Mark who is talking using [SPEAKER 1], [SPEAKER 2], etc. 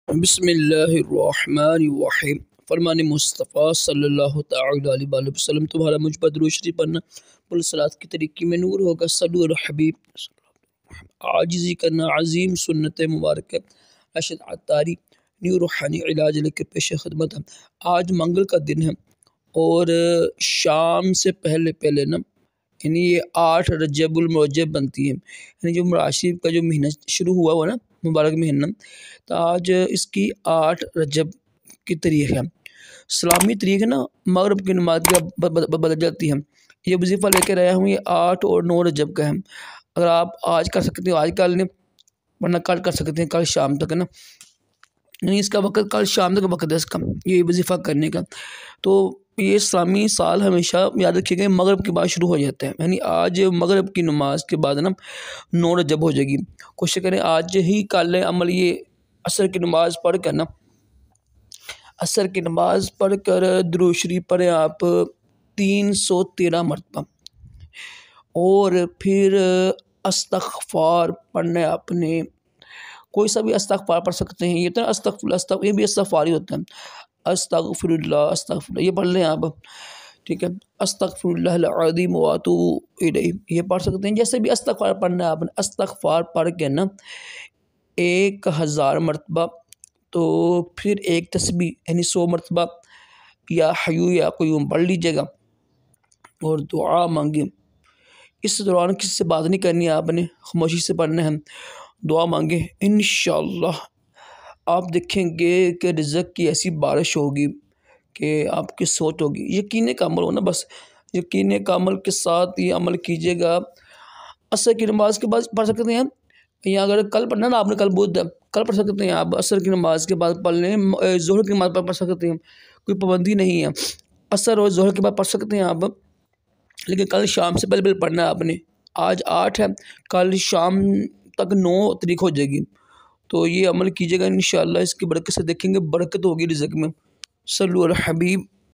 [SPEAKER 1] बिस्मिल्लाहिर्रहमानिर्रहीम। फरमान मुस्तफ़ा सल्लल्लाहु तआला अलैहि वसल्लम, तुम्हारा मुझ पर दुरूद शरीफ पढ़ना पुलसलात की तरीक़ी में नूर होगा। सल्लु अला हबीब। आजिज़ी करना अज़ीम सुन्नत मुबारक अशद अतारी न्यू रूहानी इलाज लेकर पेश खिदमत है। आज मंगल का दिन है और शाम से पहले पहले ना यानी ये 8 रजबुल मुरज्जब बनती है, यानी जो मुराशिब का जो महीना शुरू हुआ ना मुबारक महीना, तो आज इसकी 8 रजब की तारीख है। इस्लामी तारीख है ना मगरिब की नमाज की बदल जाती है। ये वजीफ़ा लेकर आया हूँ, ये 8 और 9 रजब का है। अगर आप आज कर सकते हो आज कर लें, वरना कल कर सकते हैं, कल शाम तक है ना, नहीं इसका वक्त कल शाम तक वक्त है इसका ये वजीफ़ा करने का। तो ये इस्लामी साल हमेशा याद रखिएगा मगरिब के बाद शुरू हो जाता है, यानी आज मगरिब की नमाज के बाद ना 9 रजब हो जाएगी। कोशिश करें आज ही कर लें अमल, ये असर की नमाज़ पढ़ कर ना, असर की नमाज़ पढ़ कर दुरूद शरीफ पढ़ें आप 313 मरतबा, और फिर अस्तग़फ़ार पढ़ना है आपने, कोई सा भी अस्तग़फ़ार पढ़ सकते हैं। ये तो अस्तग़फ़िरुल्लाह ये भी इस्तग़फ़ार ही होता है। अस्तग़फ़िरुल्लाह अस्तग़फ़िरुल्लाह ये पढ़ लें आप, ठीक है। अस्तग़फ़िरुल्लाहल अज़ीम व अतूबु इलैहि ये पढ़ सकते हैं। जैसे भी अस्तग़फ़ार पढ़ना है आपने, अस्तग़फ़ार पढ़ के ना 1000 मरतबा, तो फिर एक तस्बीह यानी 100 मरतबा या हय्यू या क़य्यूम पढ़ लीजिएगा और दुआ मांगे। इस दौरान किसी से बात नहीं करनी है आपने, खामोशी से पढ़ना है। दुआ मांगे, इंशाअल्लाह आप देखेंगे कि रिज़्क़ की ऐसी बारिश होगी कि आपकी सोच होगी। यकीन का अमल हो ना, बस यकीन का अमल के साथ ये अमल कीजिएगा। असर की नमाज के बाद पढ़ सकते हैं, या अगर कल पढ़ना ना आपने, कल बुध है, कल पढ़ सकते हैं आप। असर की नमाज के बाद पढ़ लें, ज़ोहर की नमाज पढ़ सकते हैं, कोई पाबंदी नहीं है। असर और ज़ोहर के बाद पढ़ सकते हैं आप, लेकिन कल शाम से पहले पहले पढ़ना है आपने। आज 8 है, कल शाम तक 9 तारीख हो जाएगी। तो ये अमल कीजिएगा, इंशाअल्लाह इसकी बरकत से देखेंगे बरकत होगी रिज़्क़ में। सल्लु अला हबीब।